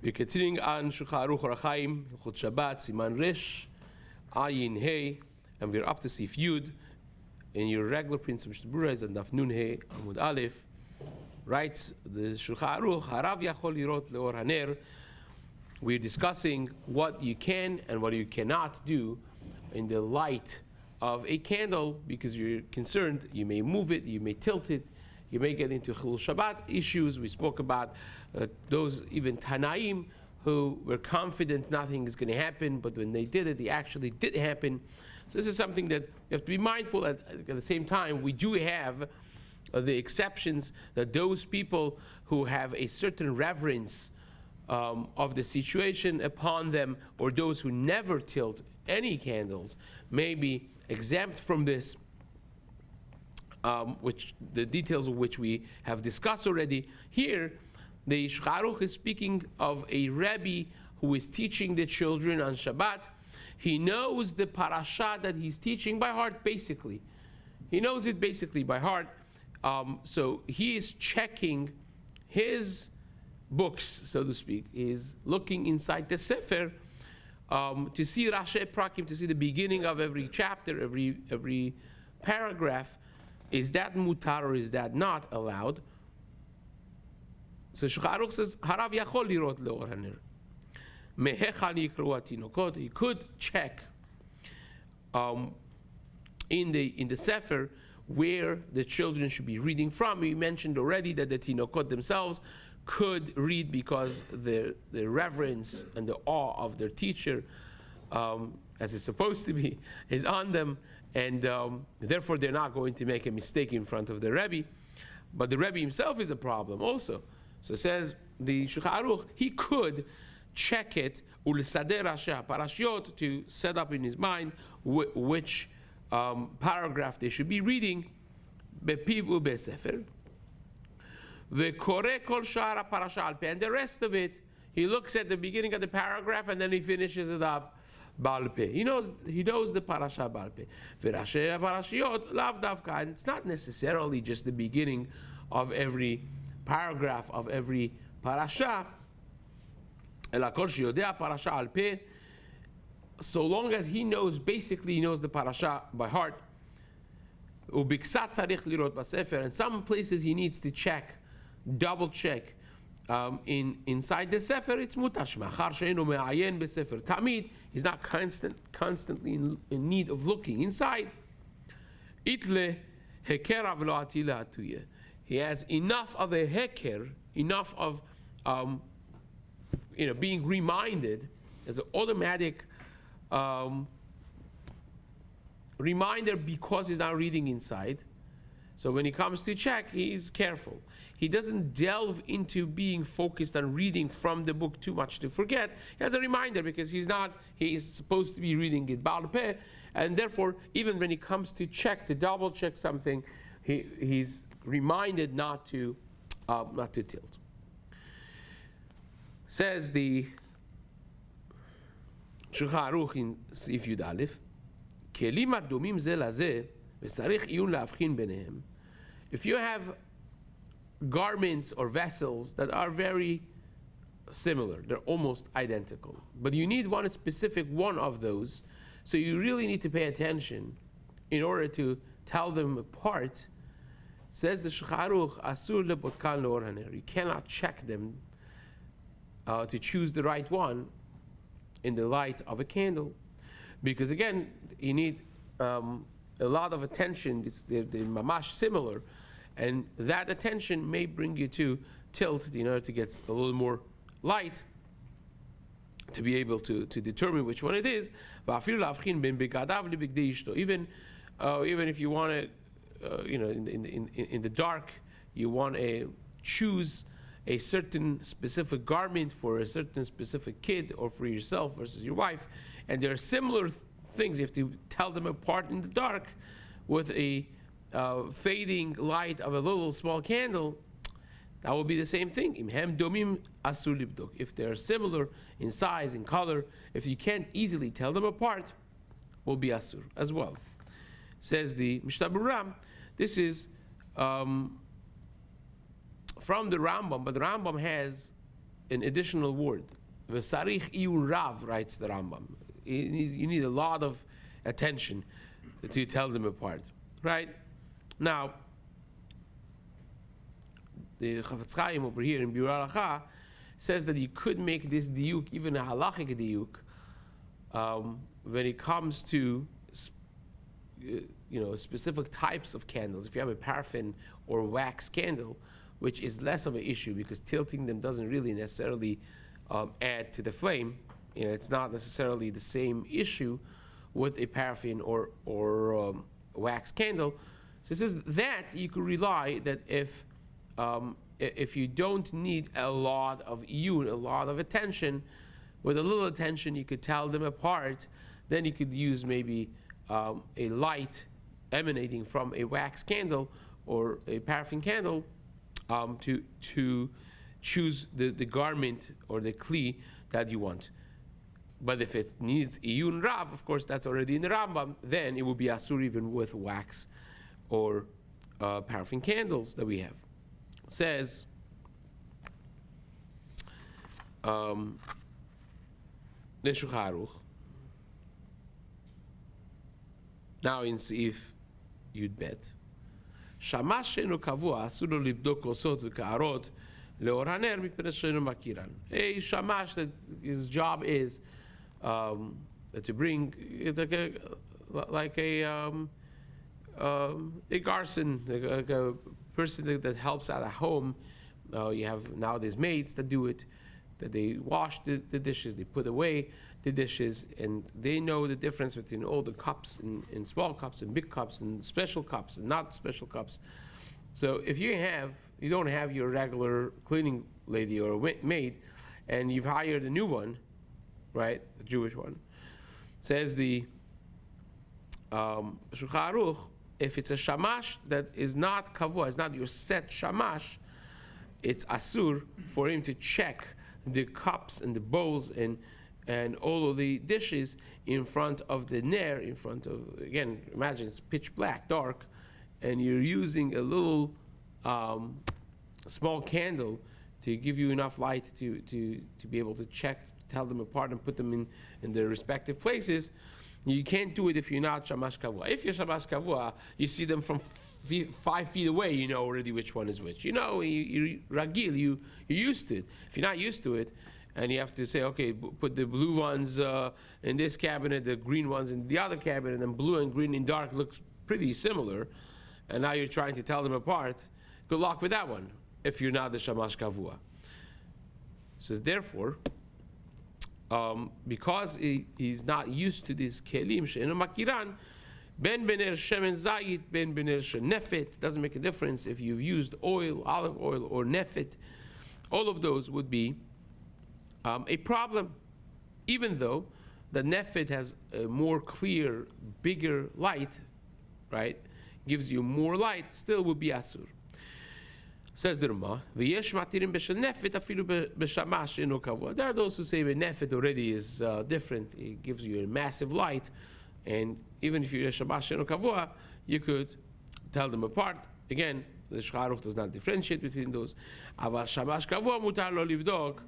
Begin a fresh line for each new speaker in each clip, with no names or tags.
We're continuing on Shulchan Aruch Orach Chaim, Hilchot Shabbat, Siman Resh, Ayin Hey, and we're up to Seif Yud. In your regular prints of Mishna Berura is on Daf Nun Hey, Amud Aleph. Writes the Shulchan Aruch, Ra'ah-yə yachol lirot le'or haner. We're discussing what you can and what you cannot do in the light of a candle, because you're concerned you may move it, you may tilt it, you may get into Chilul Shabbat issues. We spoke about those even Tanaim who were confident nothing is going to happen, but when they did it actually did happen. So this is something that you have to be mindful at the same time. We do have the exceptions, that those people who have a certain reverence of the situation upon them, or those who never tilt any candles, may be exempt from this, which the details of which we have discussed already. Here, the Shulchan Aruch is speaking of a Rebbe who is teaching the children on Shabbat. He knows the parasha that he's teaching by heart, basically. He knows it basically by heart. So he is checking his books, so to speak. He's looking inside the Sefer to see Rashi Prakim, to see the beginning of every chapter, every paragraph. Is that mutar or is that not allowed? So Shulchan Aruch says, Ra'ah-yə yachol lirot le'or haner. Mehechal yikru hatinokot. He could check in the Sefer where the children should be reading from. We mentioned already that the tinokot themselves could read because the reverence and the awe of their teacher, as it's supposed to be, is on them, and therefore they're not going to make a mistake in front of the Rebbe. But the Rebbe himself is a problem also. So says the Shulchan Aruch, he could check it, u'lesader rashi parashiot, to set up in his mind which paragraph they should be reading, bepiv u'besefer, ve'koreh kol sha'ar parasha al peh, and the rest of it, he looks at the beginning of the paragraph and then he finishes it up Baal Peh. He knows the parasha Baal Peh. V'rashi parashiot lav davka, and it's not necessarily just the beginning of every paragraph of every parasha. Ela kol sheyodea parasha al peh, so long as he knows, basically he knows the parasha by heart. U'biksat tzarich lirot basefer, and some places he needs to check, double check. Inside the Sefer, it's mutar shemachar she'eino me'ayen besefer tamid. He's not constantly in need of looking inside. Itle heker v'lo atila atuye. He has enough of a heker, enough of being reminded as an automatic reminder, because he's not reading inside. So when he comes to check, he's careful. He doesn't delve into being focused on reading from the book too much to forget. He has a reminder because he is supposed to be reading it Baal Peh, and therefore even when he comes to check, to double check something, he's reminded not to tilt. Says the Shulchan Aruch in Seif Yud Aleph, kelim adumim ze lazeh v'tzarich iyun la'avchin benehem. If you have garments or vessels that are very similar, they're almost identical, but you need one specific one of those, so you really need to pay attention in order to tell them apart. Says the Shulchan Aruch, asur lebotkan le'or haner. You cannot check them to choose the right one in the light of a candle, because again, you need a lot of attention. They're mamash similar, and that attention may bring you to tilt in order to get a little more light, to be able to determine which one it is. Even if you want to, in the dark, you want to choose a certain specific garment for a certain specific kid or for yourself versus your wife, and there are similar things. You have to tell them apart in the dark with a fading light of a little small candle. That will be the same thing. If they're similar in size and color, if you can't easily tell them apart, will be asur as well. Says the Mishna Berura, this is from the Rambam, but the Rambam has an additional word. V'sarich iyun rav, writes the Rambam. You need a lot of attention to tell them apart, right? Now, the Chafetz Chaim over here in Berura Siman says that you could make this diuk, even a halachic diuk, when it comes to specific types of candles. If you have a paraffin or wax candle, which is less of an issue because tilting them doesn't really necessarily add to the flame. It's not necessarily the same issue with a paraffin or wax candle. So it says that you could rely that if you don't need a lot of iyun, a lot of attention, with a little attention you could tell them apart. Then you could use maybe a light emanating from a wax candle or a paraffin candle to choose the garment or the kli that you want. But if it needs iyun rav, of course that's already in the Rambam, then it will be asur even with wax or paraffin candles that we have. It says, the Shulchan Aruch, now in Seif Yud Bet, shamash she'eno kavua asur lo libdok kosot v'ka'arot leor haner mipnei she'eno makiran. A shamash that his job is to bring like a garson, like a person that helps out at home. You have nowadays maids that do it, that they wash the dishes, they put away the dishes, and they know the difference between all the cups and small cups and big cups and special cups and not special cups. So if you don't have your regular cleaning lady or maid, and you've hired a new one, right, a Jewish one, says the Shulchan Aruch, if it's a shamash that is not kavua, it's not your set shamash, it's asur for him to check the cups and the bowls and all of the dishes in front of the ner, in front of, again, imagine it's pitch black, dark, and you're using a little small candle to give you enough light to be able to check, tell them apart and put them in their respective places. You can't do it if you're not shamash kavua. If you're shamash kavua, you see them from 5 feet away, you know already which one is which. You know, you're ragil, you're used to it. If you're not used to it, and you have to say, okay, put the blue ones in this cabinet, the green ones in the other cabinet, and blue and green and dark looks pretty similar, and now you're trying to tell them apart, good luck with that one, if you're not the shamash kavua. It says, therefore, because he's not used to this kelim she'eno makiran, ben bener shemen zayit, ben bener shenefet, doesn't make a difference if you've used oil, olive oil, or nefet. All of those would be a problem, even though the nefet has a more clear, bigger light, right? Gives you more light, still would be asur. Says the Rama, v'yesh matirim b'shel nefet afilu b'shamash she'eno kavua. There are those who say the nefet already is different. It gives you a massive light, and even if you're a shamash she'eno kavua, you could tell them apart. Again, the Shulchan Aruch does not differentiate between those. Aval shamash kavua mutar lo livdok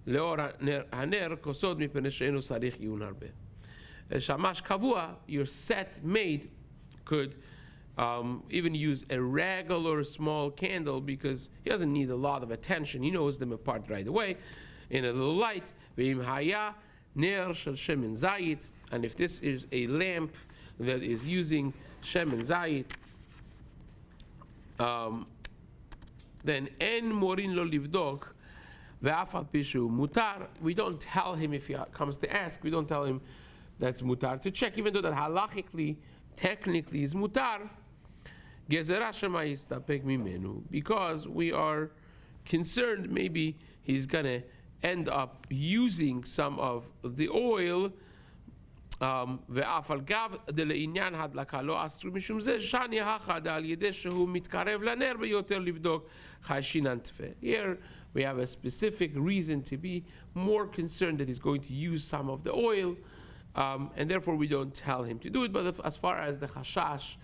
leor haner kosod mipnei she'eno sarich iyun harbe. A shamash kavua, your set maid, could even use a regular small candle because he doesn't need a lot of attention. He knows them apart right away in a little light. Ve'im haya ner shel shemen zayit, and if this is a lamp that is using shemen zayit, then en morin lo livdok ve'af al pi shu mutar. We don't tell him if he comes to ask. We don't tell him that's mutar to check, even though that halachically, technically is mutar. Because we are concerned maybe he's going to end up using some of the oil. Here we have a specific reason to be more concerned that he's going to use some of the oil, and therefore we don't tell him to do it. But as far as the chashash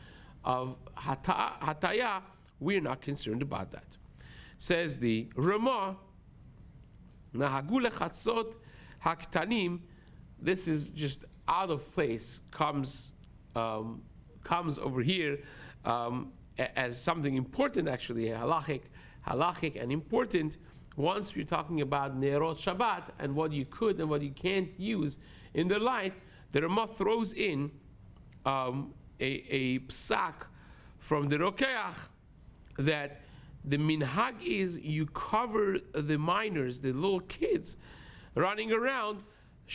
of hataya, we're not concerned about that. Says the Rama, Nahagu lechatzot haktanim. This is just out of place. Comes over here as something important, actually, halachic and important. Once we're talking about Nerot Shabbat and what you could and what you can't use in the light, the Ramah throws in a psak from the Rokeach that the minhag is you cover the minors, the little kids running around. That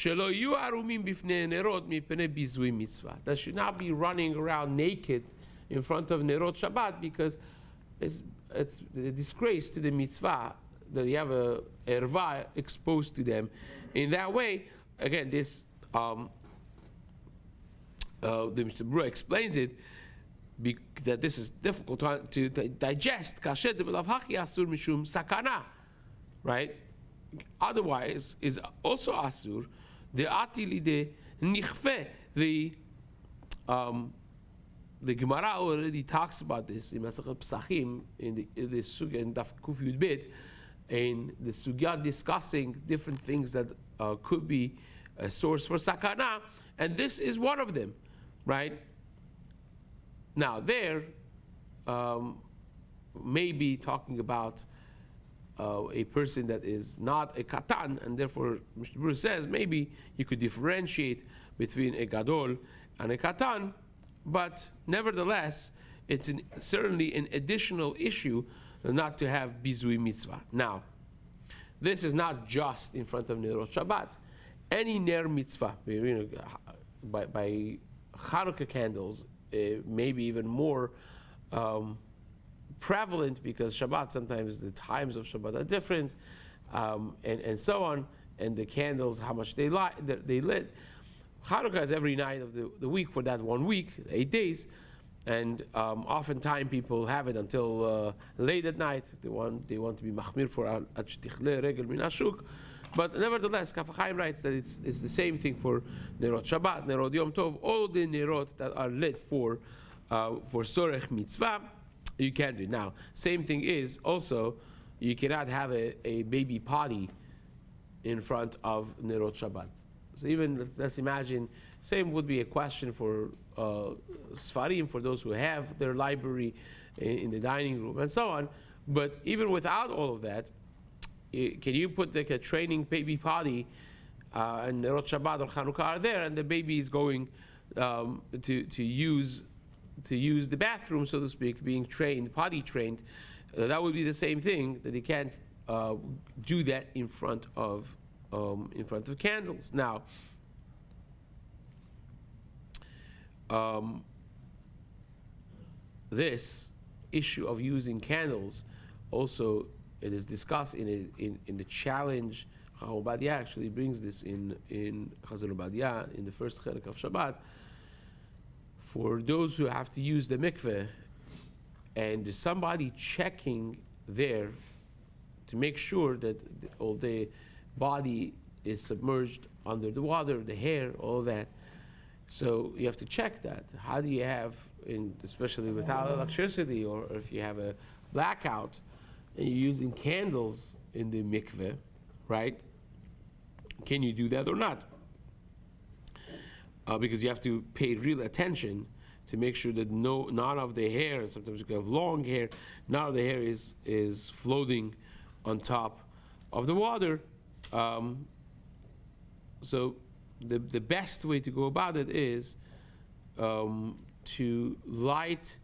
should not be running around naked in front of Nerot Shabbat, because it's a disgrace to the mitzvah that you have a erva exposed to them in that way. Again, this the Mishna Berura explains it that this is difficult to digest. Right? Otherwise, is also asur. The atili de nichfe. The Gemara already talks about this in Masechet Pesachim in the sugya in Daf Kuf Yud Bet, and the sugya discussing different things that could be a source for sakana, and this is one of them, right? Now there, maybe talking about a person that is not a katan, and therefore Mishna Berura says maybe you could differentiate between a gadol and a katan, but nevertheless, it's certainly an additional issue not to have bizui mitzvah. Now, this is not just in front of Nerot Shabbat. Any ner mitzvah, by Hanukkah candles, maybe even more prevalent, because Shabbat, sometimes the times of Shabbat are different, and so on, and the candles, how much they lit. Hanukkah is every night of the week for that 1 week, 8 days, and oftentimes people have it until late at night. They want to be machmir for ad shetichle regel min hashuk. But nevertheless, Kaf HaChaim writes that it's the same thing for Nerot Shabbat, Nerot Yom Tov, all the Nerot that are lit for Sorech Mitzvah, you can do. Now, same thing is also, you cannot have a baby potty in front of Nerot Shabbat. So even, let's imagine, same would be a question for Sfarim, for those who have their library in the dining room and so on. But even without all of that, can you put like a training baby potty and Nerot Shabbat or Chanukah are there, and the baby is going to use the bathroom, so to speak, being trained, potty trained? That would be the same thing, that he can't do that in front of candles. Now, this issue of using candles also, it is discussed in the challenge. Rabbi actually brings this in Chazon Obadia in the first Chelek of Shabbat. For those who have to use the mikveh, and there's somebody checking there to make sure that all the body is submerged under the water, the hair, all that. So you have to check that. How do you have, especially without electricity, or if you have a blackout, and you're using candles in the mikveh, right? Can you do that or not? Because you have to pay real attention to make sure that none of the hair, sometimes you can have long hair, none of the hair is floating on top of the water. So the best way to go about it is to light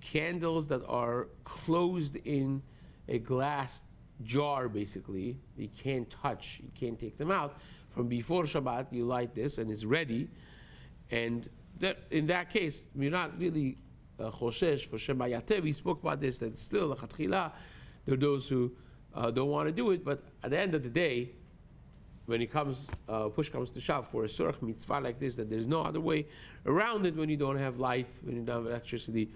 candles that are closed in a glass jar, basically. You can't touch, you can't take them out. From before Shabbat, you light this and it's ready. And in that case, we're not really choshesh for Shema Yateh. We spoke about this, that still, there are those who don't want to do it, but at the end of the day, when it comes, push comes to shove for a surah mitzvah like this, that there's no other way around it when you don't have light, when you don't have electricity,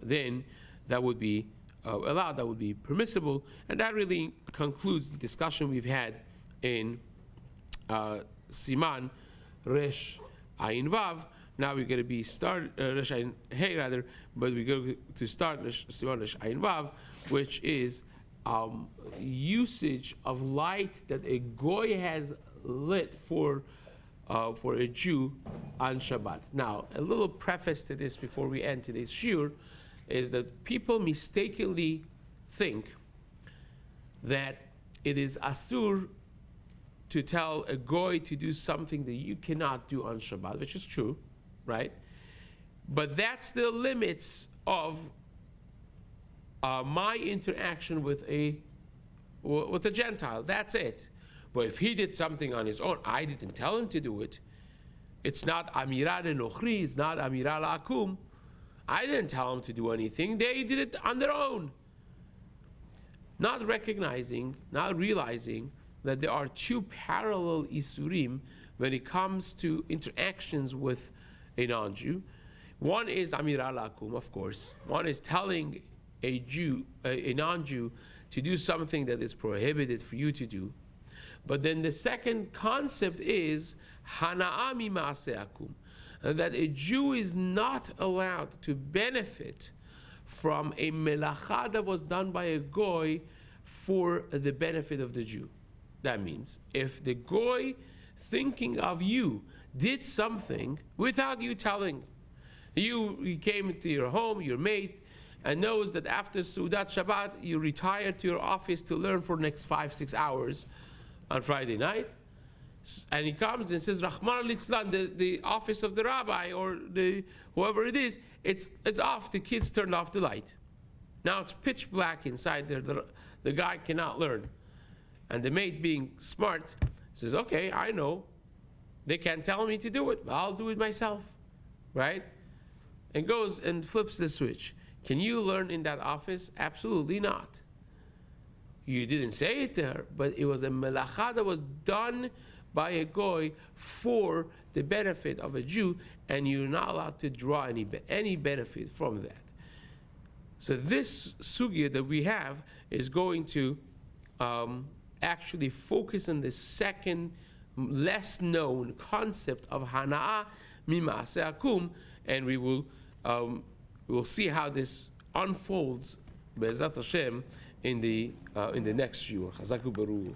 then that would be allowed, that would be permissible. And that really concludes the discussion we've had in Siman Resh Ayin Vav. Now we're going to be Resh Ayin Hey rather, but we're going to start Siman Resh Ayin Vav, which is usage of light that a goy has lit for a Jew on Shabbat. Now, a little preface to this before we end today's shiur is that people mistakenly think that it is asur to tell a goy to do something that you cannot do on Shabbat, which is true, right? But that's the limits of my interaction with a Gentile. That's it. But if he did something on his own, I didn't tell him to do it. It's not Amira Nochri, it's not Amira La'akum. I didn't tell him to do anything. They did it on their own. Not recognizing, not realizing that there are two parallel Isurim when it comes to interactions with a non-Jew. One is Amira La'akum, of course. One is telling a Jew, a non-Jew, to do something that is prohibited for you to do. But then the second concept is Hana'a Mima'aseh Akum, that a Jew is not allowed to benefit from a melacha that was done by a goy for the benefit of the Jew. That means if the goy thinking of you did something without you telling, you came into your home, your mate, and knows that after Seudat Shabbat you retire to your office to learn for the next 5-6 hours on Friday night, and he comes and says, Rahman al-Litzlan, the office of the rabbi or the whoever it is, it's off. The kids turned off the light. Now it's pitch black inside there. The guy cannot learn. And the mate, being smart, says, okay, I know. They can't tell me to do it. I'll do it myself. Right? And goes and flips the switch. Can you learn in that office? Absolutely not. You didn't say it to her, but it was a melacha that was done by a goy for the benefit of a Jew, and you're not allowed to draw any benefit from that. So this sugya that we have is going to actually focus on the second, less known concept of Hana'a Mima'aseh Akum, and we will see how this unfolds, Be'ezrat Hashem, in the next shiur. Chazaku Baruch.